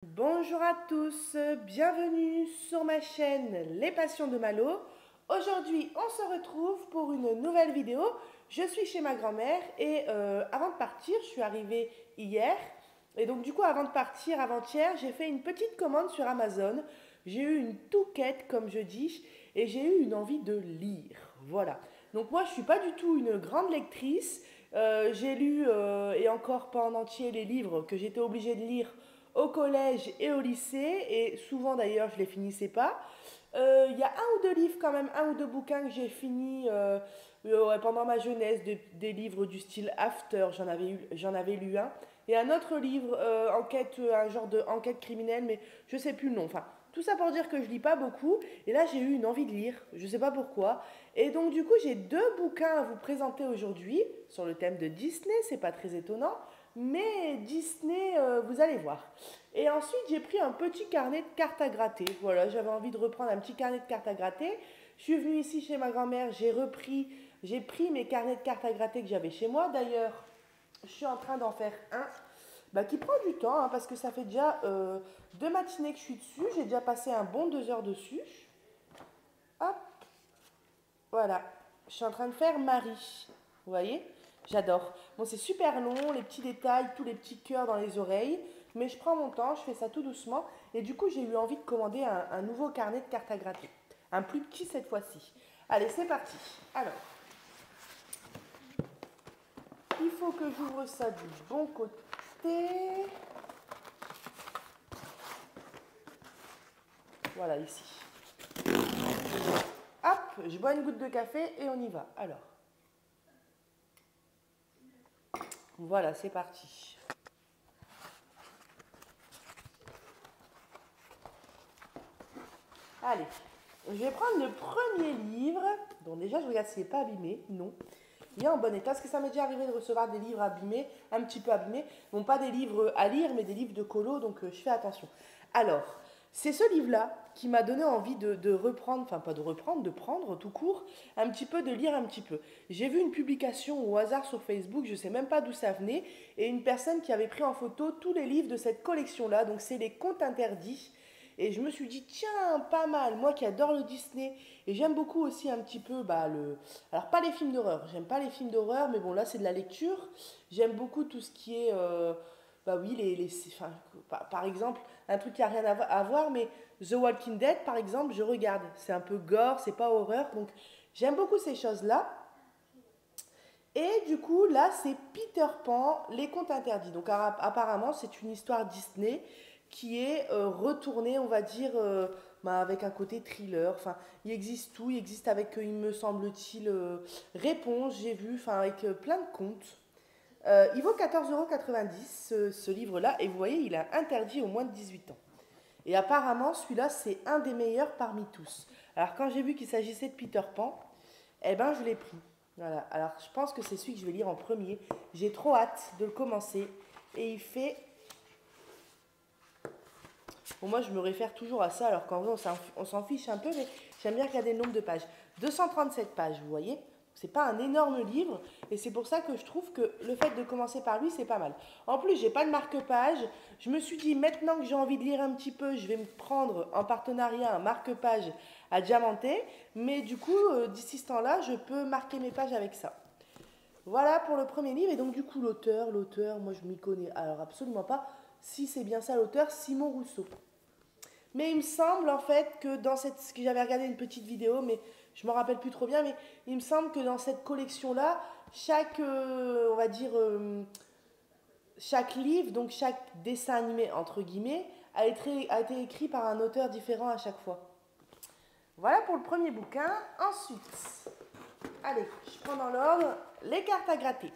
Bonjour à tous, bienvenue sur ma chaîne Les Passions de Malo. Aujourd'hui, on se retrouve pour une nouvelle vidéo. Je suis chez ma grand-mère et avant de partir, je suis arrivée hier. Et donc du coup, avant de partir, avant-hier, j'ai fait une petite commande sur Amazon. J'ai eu une touquette, comme je dis, et j'ai eu une envie de lire. Voilà. Donc moi, je ne suis pas du tout une grande lectrice. J'ai lu, et encore pas en entier, les livres que j'étais obligée de lire au collège et au lycée, et souvent d'ailleurs je ne les finissais pas. Il y a un ou deux livres quand même, un ou deux bouquins que j'ai fini ouais, pendant ma jeunesse, des livres du style After, j'en avais lu un. Et un autre livre, enquête, un genre de enquête criminelle, mais je sais plus le nom. Enfin, tout ça pour dire que je lis pas beaucoup. Et là, j'ai eu une envie de lire, je sais pas pourquoi. Et donc, du coup, j'ai deux bouquins à vous présenter aujourd'hui sur le thème de Disney, c'est pas très étonnant. Mais Disney, vous allez voir. Et ensuite, j'ai pris un petit carnet de cartes à gratter. Voilà, j'avais envie de reprendre un petit carnet de cartes à gratter. Je suis venue ici chez ma grand-mère, j'ai pris mes carnets de cartes à gratter que j'avais chez moi. D'ailleurs, je suis en train d'en faire un qui prend du temps, hein, parce que ça fait déjà deux matinées que je suis dessus. J'ai déjà passé un bon 2 heures dessus. Hop, voilà. Je suis en train de faire Marie. Vous voyez? J'adore. Bon, c'est super long, les petits détails, tous les petits cœurs dans les oreilles. Mais je prends mon temps, je fais ça tout doucement. Et du coup, j'ai eu envie de commander un nouveau carnet de cartes à gratter. Un plus petit cette fois-ci. Allez, c'est parti. Alors, il faut que j'ouvre ça du bon côté. Voilà, ici. Hop, je bois une goutte de café et on y va. Alors, voilà, c'est parti. Allez, je vais prendre le premier livre. Donc déjà, je regarde s'il n'est pas abîmé. Non. Il est en bon état. Parce que ça m'est déjà arrivé de recevoir des livres abîmés, un petit peu abîmés. Bon, pas des livres à lire, mais des livres de colo. Donc, je fais attention. Alors, c'est ce livre-là qui m'a donné envie de reprendre, enfin pas de reprendre, de prendre tout court, un petit peu, de lire un petit peu. J'ai vu une publication au hasard sur Facebook, je ne sais même pas d'où ça venait, et une personne qui avait pris en photo tous les livres de cette collection-là. Donc, c'est les Contes interdits. Et je me suis dit, tiens, pas mal, moi qui adore le Disney, et j'aime beaucoup aussi un petit peu le... Alors pas les films d'horreur, j'aime pas les films d'horreur, mais bon là c'est de la lecture. J'aime beaucoup tout ce qui est... bah oui, enfin, par exemple, un truc qui a rien à voir, mais The Walking Dead par exemple, je regarde. C'est un peu gore, c'est pas horreur, donc j'aime beaucoup ces choses-là. Et du coup, là, c'est Peter Pan, les contes interdits. Donc apparemment, c'est une histoire Disney qui est retournée, on va dire, avec un côté thriller. Enfin, il existe tout. Il existe avec, il me semble-t-il, Réponse, j'ai vu, enfin, avec plein de contes. Il vaut 14,90 ce livre-là. Et vous voyez, il est interdit aux moins de 18 ans. Et apparemment, celui-là, c'est un des meilleurs parmi tous. Alors, quand j'ai vu qu'il s'agissait de Peter Pan, eh ben, je l'ai pris. Voilà. Alors, je pense que c'est celui que je vais lire en premier. J'ai trop hâte de le commencer. Et il fait... Bon, moi, je me réfère toujours à ça, alors qu'en vrai, on s'en fiche un peu, mais j'aime bien regarder le nombre de pages. 237 pages, vous voyez? C'est pas un énorme livre, et c'est pour ça que je trouve que le fait de commencer par lui, c'est pas mal. En plus, j'ai pas de marque-page. Je me suis dit, maintenant que j'ai envie de lire un petit peu, je vais me prendre en partenariat un marque-page à diamanter. Mais du coup, d'ici ce temps-là, je peux marquer mes pages avec ça. Voilà pour le premier livre. Et donc, du coup, l'auteur, moi, je m'y connais. Alors, absolument pas. Si c'est bien ça, l'auteur, Simon Rousseau. Mais il me semble en fait que dans cette... Ce que j'avais regardé une petite vidéo, mais je ne me rappelle plus trop bien, mais il me semble que dans cette collection-là, chaque, on va dire, chaque livre, donc chaque dessin animé, entre guillemets, a été écrit par un auteur différent à chaque fois. Voilà pour le premier bouquin. Ensuite, allez, je prends dans l'ordre les cartes à gratter.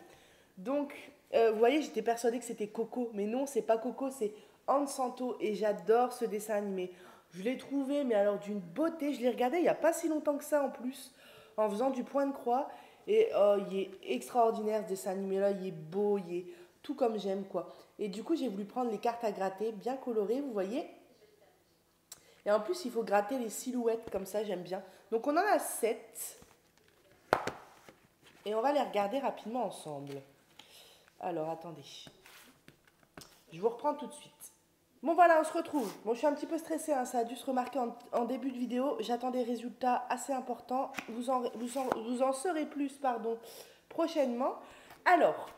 Donc, vous voyez, j'étais persuadée que c'était Coco, mais non, c'est pas Coco, c'est Anne Santo, et j'adore ce dessin animé. Je l'ai trouvé, mais alors d'une beauté, je l'ai regardé il n'y a pas si longtemps que ça en plus, en faisant du point de croix, et oh, il est extraordinaire ce dessin animé-là, il est beau, il est tout comme j'aime, quoi. Et du coup, j'ai voulu prendre les cartes à gratter, bien colorées, vous voyez. Et en plus, il faut gratter les silhouettes, comme ça, j'aime bien. Donc, on en a 7, et on va les regarder rapidement ensemble. Alors, attendez. Je vous reprends tout de suite. Bon voilà, on se retrouve. Bon, je suis un petit peu stressée, hein, ça a dû se remarquer en début de vidéo. J'attends des résultats assez importants. Vous en saurez plus, pardon, prochainement. Alors,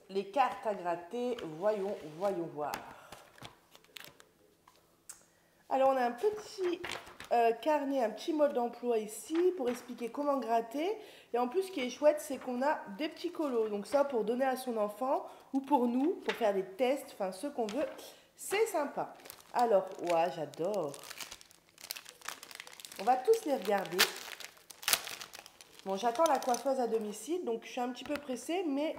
les cartes à gratter, voyons voir. Alors, on a un petit carnet, un petit mode d'emploi ici pour expliquer comment gratter. Et en plus, ce qui est chouette, c'est qu'on a des petits colos. Donc ça, pour donner à son enfant ou pour nous, pour faire des tests, enfin ce qu'on veut, c'est sympa. Alors, ouais, j'adore. On va tous les regarder. Bon, j'attends la coiffeuse à domicile, donc je suis un petit peu pressée, mais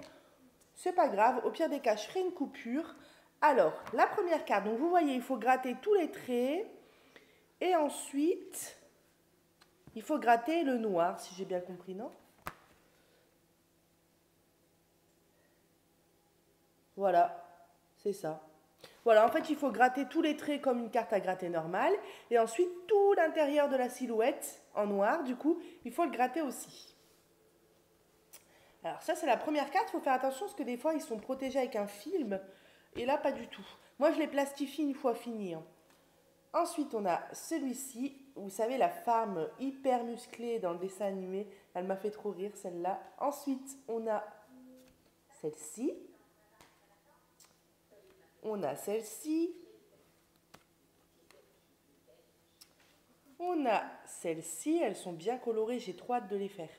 c'est pas grave. Au pire des cas, je ferai une coupure. Alors, la première carte, donc vous voyez, il faut gratter tous les traits. Et ensuite, il faut gratter le noir, si j'ai bien compris, non? Voilà, c'est ça. Voilà, en fait, il faut gratter tous les traits comme une carte à gratter normale. Et ensuite, tout l'intérieur de la silhouette en noir, du coup, il faut le gratter aussi. Alors ça, c'est la première carte. Il faut faire attention parce que des fois, ils sont protégés avec un film. Et là, pas du tout. Moi, je les plastifie une fois fini, hein. Ensuite, on a celui-ci. Vous savez, la femme hyper musclée dans le dessin animé. Elle m'a fait trop rire, celle-là. Ensuite, on a celle-ci. On a celle-ci. On a celles-ci. Elles sont bien colorées. J'ai trop hâte de les faire.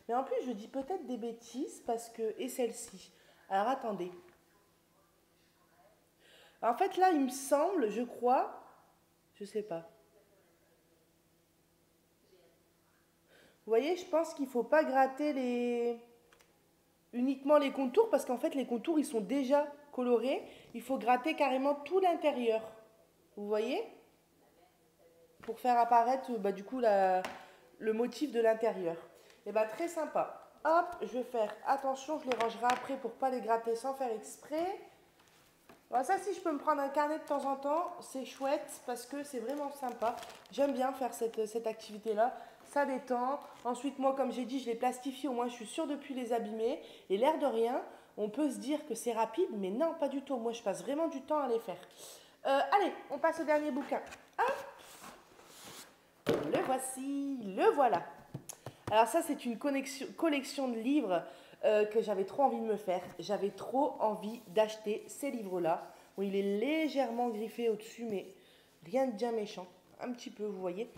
Mais en plus, je dis peut-être des bêtises parce que... Et celle-ci. Alors, attendez. En fait, là, il me semble, je crois... Je sais pas. Vous voyez, je pense qu'il ne faut pas gratter uniquement les contours parce qu'en fait, les contours, ils sont déjà colorés. Il faut gratter carrément tout l'intérieur. Vous voyez? Pour faire apparaître, bah, du coup, le motif de l'intérieur. Et bah, très sympa. Hop, je vais faire attention, je les rangerai après pour pas les gratter sans faire exprès. Bon, ça, si je peux me prendre un carnet de temps en temps, c'est chouette parce que c'est vraiment sympa. J'aime bien faire cette activité-là. Ça détend. Ensuite, moi, comme j'ai dit, je les plastifie. Au moins, je suis sûre de ne plus les abîmer. Et l'air de rien, on peut se dire que c'est rapide, mais non, pas du tout. Moi, je passe vraiment du temps à les faire. Allez, on passe au dernier bouquin. Hop, le voici, le voilà. Alors ça, c'est une collection de livres que j'avais trop envie de me faire. J'avais trop envie d'acheter ces livres-là. Bon, il est légèrement griffé au-dessus, mais rien de bien méchant. Un petit peu, vous voyez.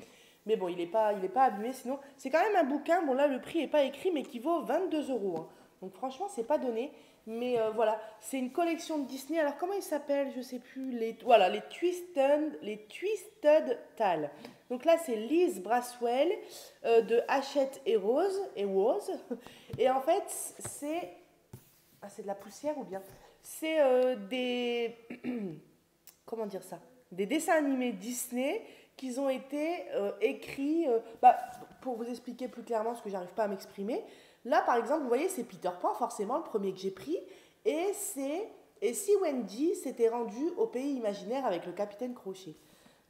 Mais bon, il n'est pas abîmé. Sinon, c'est quand même un bouquin. Bon, là, le prix n'est pas écrit, mais qui vaut 22 euros, hein. Donc franchement, c'est pas donné. Mais voilà, c'est une collection de Disney. Alors comment il s'appelle? Je sais plus. Voilà, les Twisted Tales. Donc là, c'est Liz Braswell de Hachette et Rose. Et en fait, c'est... Ah, c'est de la poussière ou bien? C'est des... Comment dire ça? Des dessins animés Disney qui ont été écrits... pour vous expliquer plus clairement ce que j'arrive pas à m'exprimer. Là, par exemple, vous voyez, c'est Peter Pan, forcément, le premier que j'ai pris. Et si Wendy s'était rendue au pays imaginaire avec le capitaine Crochet.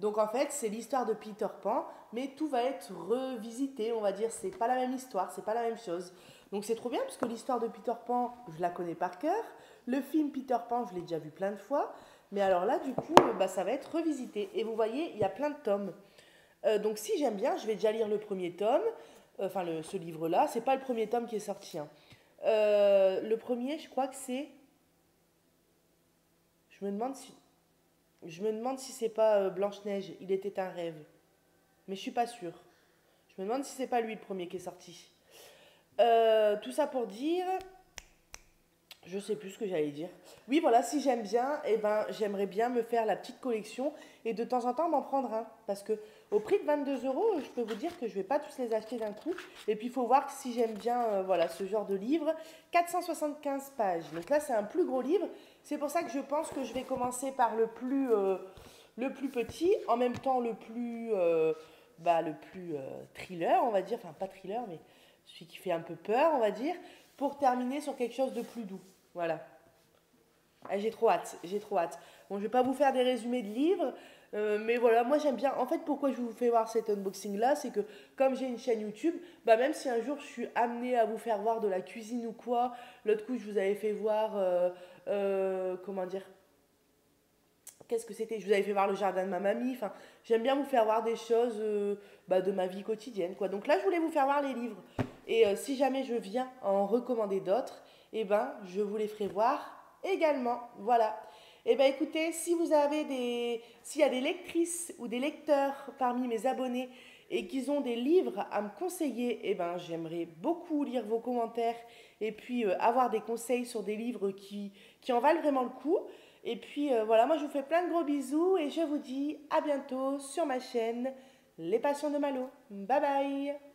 Donc en fait, c'est l'histoire de Peter Pan, mais tout va être revisité, on va dire. C'est pas la même histoire, c'est pas la même chose. Donc c'est trop bien parce que l'histoire de Peter Pan, je la connais par cœur. Le film Peter Pan, je l'ai déjà vu plein de fois. Mais alors là, du coup, ça va être revisité. Et vous voyez, il y a plein de tomes. Donc si j'aime bien, je vais déjà lire le premier tome. Enfin, ce livre-là. C'est pas le premier tome qui est sorti, hein. Le premier, je crois que c'est... Je me demande si c'est pas Blanche-Neige, il était un rêve. Mais je suis pas sûre. Je me demande si c'est pas lui le premier qui est sorti. Tout ça pour dire... Je sais plus ce que j'allais dire. Oui, voilà, si j'aime bien, eh ben, j'aimerais bien me faire la petite collection et de temps en temps m'en prendre un. Parce que au prix de 22 euros, je peux vous dire que je ne vais pas tous les acheter d'un coup. Et puis il faut voir si j'aime bien voilà, ce genre de livre. 475 pages. Donc là, c'est un plus gros livre. C'est pour ça que je pense que je vais commencer par le plus petit, en même temps le plus thriller, on va dire. Enfin, pas thriller, mais celui qui fait un peu peur, on va dire, pour terminer sur quelque chose de plus doux. Voilà. Ah, j'ai trop hâte, j'ai trop hâte. Bon, je ne vais pas vous faire des résumés de livres. Mais voilà, moi j'aime bien. En fait, pourquoi je vous fais voir cet unboxing là, c'est que comme j'ai une chaîne YouTube, bah même si un jour je suis amenée à vous faire voir de la cuisine ou quoi, l'autre coup je vous avais fait voir, comment dire, qu'est-ce que c'était? Je vous avais fait voir le jardin de ma mamie. Enfin, j'aime bien vous faire voir des choses bah, de ma vie quotidienne, quoi. Donc là, je voulais vous faire voir les livres. Et si jamais je viens en recommander d'autres, eh ben, je vous les ferai voir également. Voilà. Eh ben, écoutez, si vous avez s'il y a des lectrices ou des lecteurs parmi mes abonnés et qu'ils ont des livres à me conseiller, eh ben, j'aimerais beaucoup lire vos commentaires et puis avoir des conseils sur des livres qui en valent vraiment le coup. Et puis voilà, moi je vous fais plein de gros bisous et je vous dis à bientôt sur ma chaîne Les Passions de Malo. Bye bye!